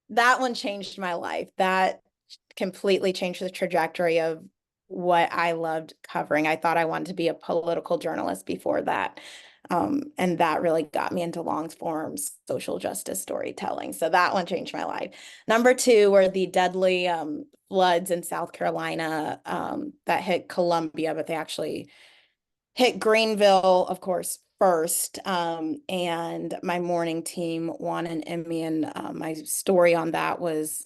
that one changed my life. That completely changed the trajectory of what I loved covering. I thought I wanted to be a political journalist before that. And that really got me into long form social justice storytelling. So that one changed my life. Number two were the deadly floods in South Carolina that hit Columbia, but they actually hit Greenville, of course, first. And my morning team won an Emmy, and my story on that was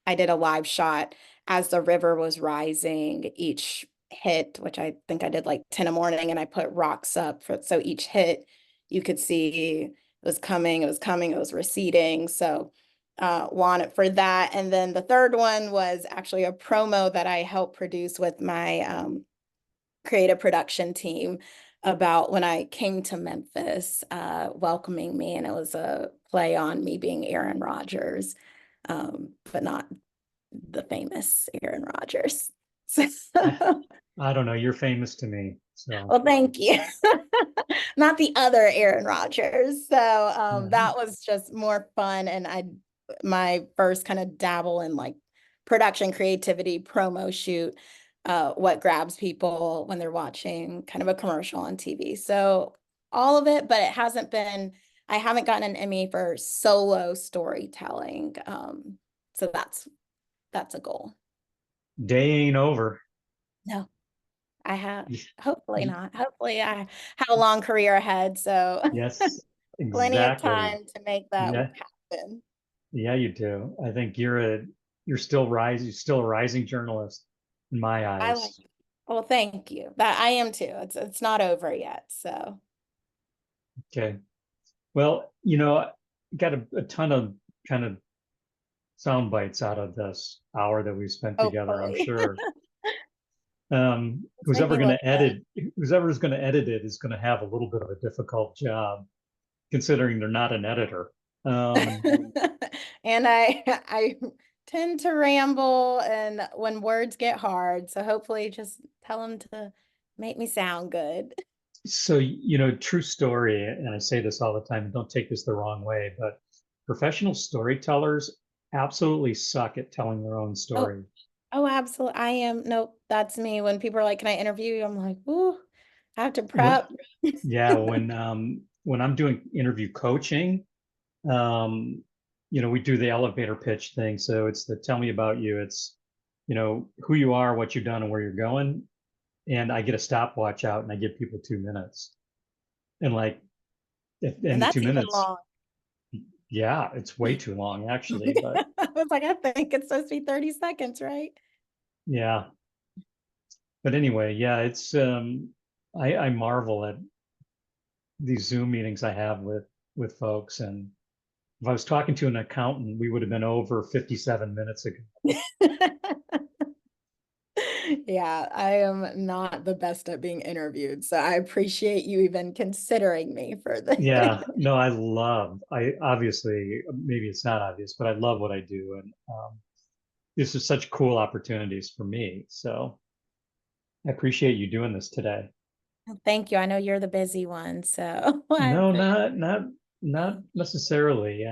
I did a live shot as the river was rising. Each hit, which I think I did like 10 in the morning, and I put rocks up for so each hit you could see it was coming, it was coming, it was receding. So won it for that. And then the third one was actually a promo that I helped produce with my creative production team about when I came to Memphis, welcoming me, and it was a play on me being Eryn Rogers, but not the famous Eryn Rogers. I, I don't know. You're famous to me. So Well, thank you. Not the other Eryn Rogers. So yeah. that was just more fun. And I my first kind of dabble in like production creativity, promo shoot, what grabs people when they're watching kind of a commercial on TV. So all of it, but it hasn't been, I haven't gotten an Emmy for solo storytelling. So that's a goal. Day ain't over. No, I have, Y- hopefully y- not. Hopefully I have a long career ahead. So Yes, plenty of exactly. time to make that Yeah, happen. yeah, you do. I think you're still rising, you're still a rising journalist in my I like eyes. it. Well, thank you. That I am too. It's not over yet. So Okay. Well, got a ton of kind of sound bites out of this hour that we spent together, I'm hopefully. sure. Let's make me look Whoever's going to edit it is going to have a little bit of a difficult job, considering they're not an editor. Um, good. And I tend to ramble and when words get hard. So hopefully just tell them to make me sound good. so, true story, and I say this all the time, and don't take this the wrong way, but professional storytellers absolutely suck at telling their own Oh, story. oh, absolutely. I am. Nope, that's me. When people are like, "Can I interview you?" I'm like, "Ooh, I have to When, prep." yeah, when I'm doing interview coaching, um, we do the elevator pitch thing. So it's the tell me about you. It's, who you are, what you've done, and where you're going. And I get a stopwatch out and I give people 2 minutes. And like, in And the that's two even minutes, long. yeah, it's way too long actually. But I was like, I think it's supposed to be 30 seconds, right? yeah, but anyway, yeah, I marvel at these Zoom meetings I have with folks. And if I was talking to an accountant, we would have been over 57 minutes ago. Yeah, I am not the best at being interviewed, so I appreciate you even considering me for the. Yeah, no, I obviously, maybe it's not obvious, but I love what I do. And this is such cool opportunities for me. So I appreciate you doing this today. Thank you. I know you're the busy one, so I No, appreciate not necessarily.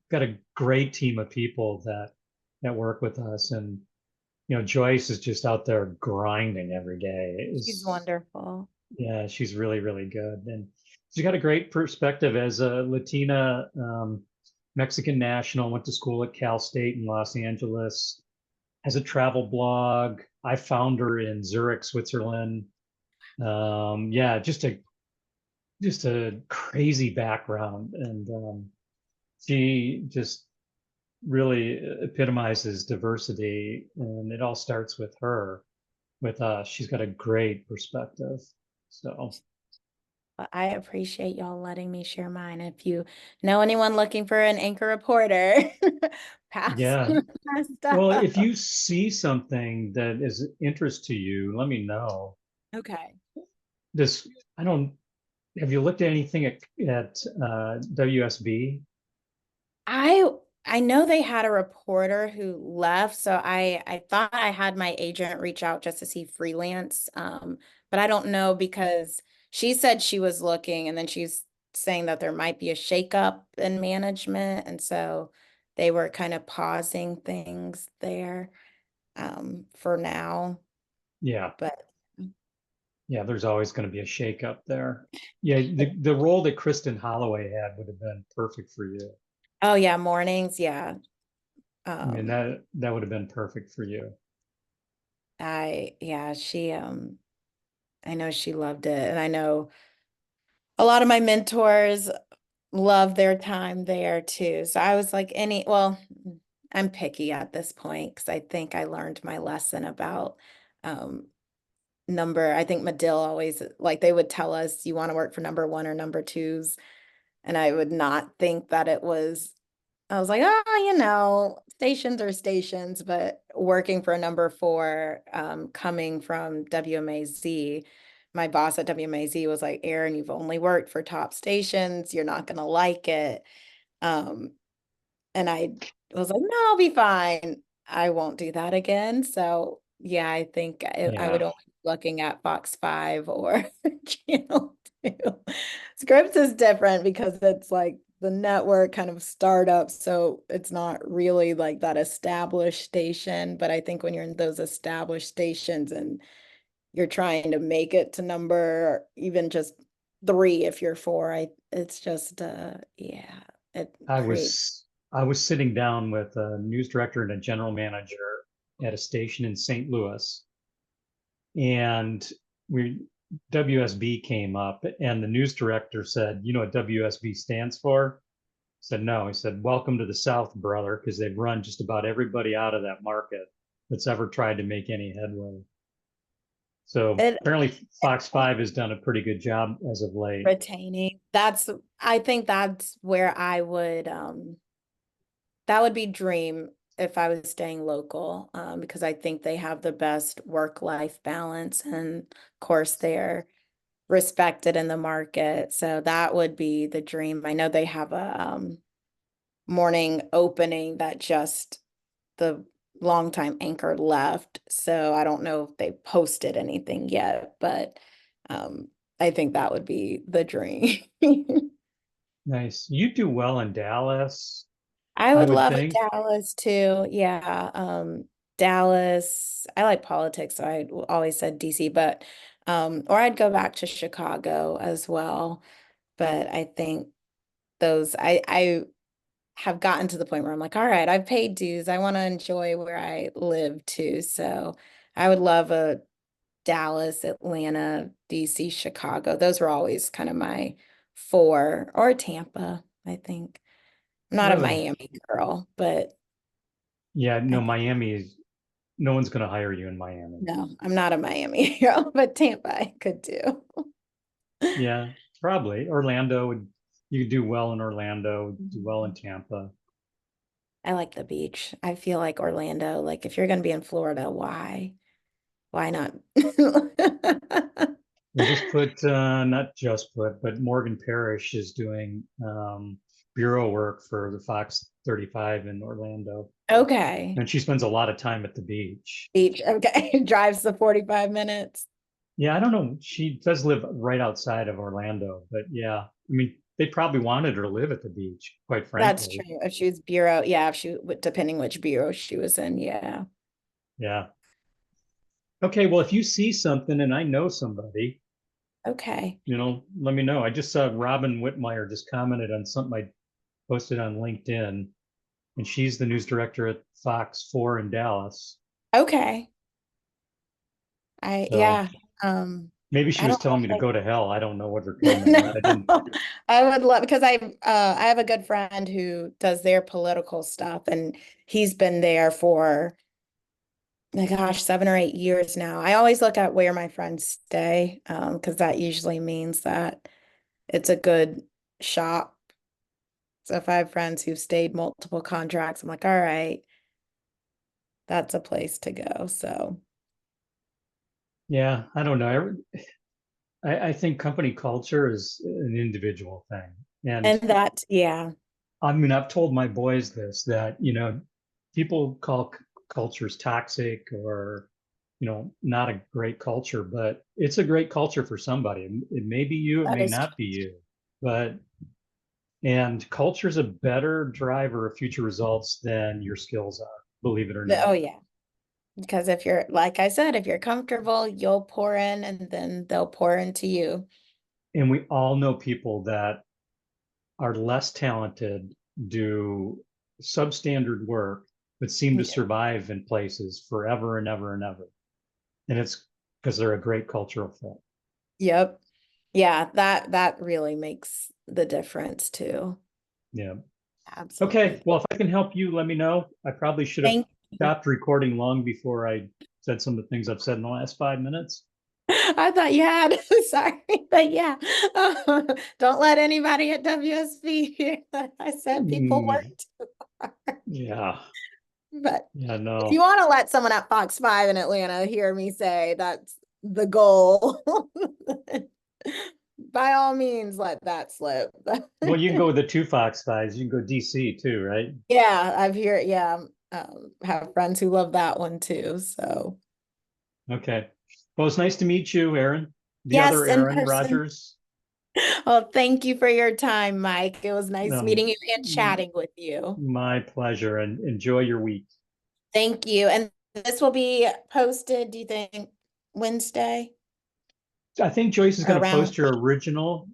Got a great team of people that work with us. And Joyce is just out there grinding every day. she's Is wonderful. Yeah, she's really, really good. And she's got a great perspective as a Latina Mexican national, went to school at Cal State in Los Angeles, has a travel blog. I found her in Zurich, Switzerland. Yeah, just a crazy background. And she just really epitomizes diversity. And it all starts with her, with us. She's got a great perspective. So I appreciate y'all letting me share mine. If you know anyone looking for an anchor reporter, pass yeah. my Well, stuff. if you see something that is interest to you, let me know. Okay. This, I don't, have you looked at anything at WSB? I I know they had a reporter who left, so I thought I had my agent reach out just to see freelance. But I don't know because she said she was looking and then she's saying that there might be a shakeup in management, and so they were kind of pausing things there for now. Yeah. But Yeah, there's always going to be a shakeup there. Yeah, the role that Kristen Holloway had would have been perfect for you. Oh yeah, mornings, yeah. I mean, Um, that would have been perfect for you. yeah, I know she loved it. And I know a lot of my mentors love their time there too. So I was like, well, I'm picky at this point because I think I learned my lesson about um, I think Medill always, like, they would tell us, you want to work for number one or number twos. And I would not think that I was like, oh, stations are stations, but working for a number four, coming from WMAZ, my boss at WMAZ was like, Eryn, you've only worked for top stations. You're not going to like it. Um, and I was like, no, I'll be fine. I won't do that again. So yeah, I think I would Yeah, only be looking at Fox 5 or Channel 2. Scripps is different because it's like the network kind of startup. So it's not really like that established station. But I think when you're in those established stations and you're trying to make it to number even just three if you're four, it's just yeah, it I creates. was I was sitting down with a news director and a general manager at a station in St. Louis, and we WSB came up, and the news director said, "You know what WSB stands for?" I said, "No." He said, "Welcome to the South, brother," because they've run just about everybody out of that market that's ever tried to make any headway. So It apparently Fox 5 has done a pretty good job as of late. retaining. I think that's where that would be dream if I was staying local, because I think they have the best work-life balance and of course they're respected in the market. So that would be the dream. I know they have a morning opening that just the longtime anchor left. So I don't know if they posted anything yet, but um, I think that would be the dream. Nice. You do well in Dallas, I I would would love a think. Dallas too. Yeah. Dallas. I like politics, so I always said DC, but or I'd go back to Chicago as well. But I think I have gotten to the point where I'm like, all right, I've paid dues. I want to enjoy where I live too. So I would love a Dallas, Atlanta, DC, Chicago. Those were always kind of my four, or Tampa, I think. I'm not a Really? Miami girl, but Yeah, I no, think Miami is no one's going to hire you in Miami. no, I'm not a Miami girl, but Tampa I could do. Yeah, probably. Orlando would you could do well in Orlando, do well in Tampa. I like the beach. I feel like Orlando, like if you're going to be in Florida, why? Why not? They just put not just put, but Morgan Parrish is doing bureau work for the Fox 35 in Orlando. Okay. And she spends a lot of time at the beach. Beach. Okay. Drives the 45 minutes. Yeah, I don't know. She does live right outside of Orlando, but yeah, I mean, they probably wanted her to live at the beach, quite That's frankly. true. If she was bureau, yeah, if she, depending which bureau she was in, yeah. Yeah. Okay, well, if you see something and I know somebody, Okay. let me know. I just saw Robin Whitmire just commented on something I posted on LinkedIn, and she's the news director at Fox 4 in Dallas. Okay. So Yeah. Um, maybe she I was don't telling me to know go to hell. I don't know what her comment if was. I didn't. I would love because I have a good friend who does their political stuff and he's been there for my gosh, 7 or 8 years now. I always look at where my friends stay, because that usually means that it's a good shop. So if I have friends who've stayed multiple contracts, I'm like, all right, that's a place to go. So, Yeah, I don't know. I think company culture is an individual thing. And and that, yeah, I mean, I've told my boys this that, people call cultures toxic or, not a great culture, but it's a great culture for somebody. It may be you, it that may is not be you, but, and culture is a better driver of future results than your skills are, believe it or oh not. yeah. Because if you're, like I said, if you're comfortable, you'll pour in and then they'll pour into you. And we all know people that are less talented, do substandard work, but seem to Yeah. survive in places forever and ever and ever. And it's because they're a great cultural fit. Yep. Yeah, that really makes the difference too. Yeah. Okay. Absolutely. Well, if I can help you, let me know. I probably should have Thank you. stopped recording long before I said some of the things I've said in the last 5 minutes. I thought you had. Sorry, but yeah. Don't let anybody at WSB hear that I said people work Mm, too hard. yeah. But Yeah, if you no. want to let someone at Fox 5 in Atlanta hear me say that's the goal, by all means, let that slip. Well, you can go with the two Fox guys. You can go DC too, right? Yeah, I've heard, yeah, have friends who love that one too. So, Okay. Well, it's nice to meet you, Aaron. The other yes, in Eryn person. Rogers. Well, thank you for your time, Mike. It was nice Um, meeting you and chatting with you. my pleasure, and enjoy your week. Thank you. And this will be posted, do you think, Wednesday I think Joyce is or going to around post her original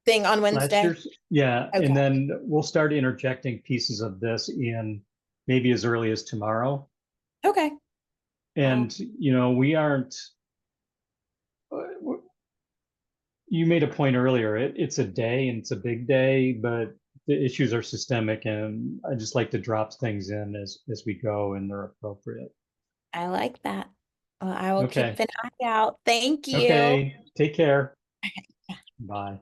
thing on last Wednesday? year's. Yeah, Okay. and then we'll start interjecting pieces of this in maybe as early as tomorrow. Okay. And, Well, we aren't, uh, you made a point earlier, it's a day and it's a big day, but the issues are systemic, and I just like to drop things in as we go and they're appropriate. I like that. Well, I will keep Okay. an eye out. Thank you. Okay. Take care. Bye.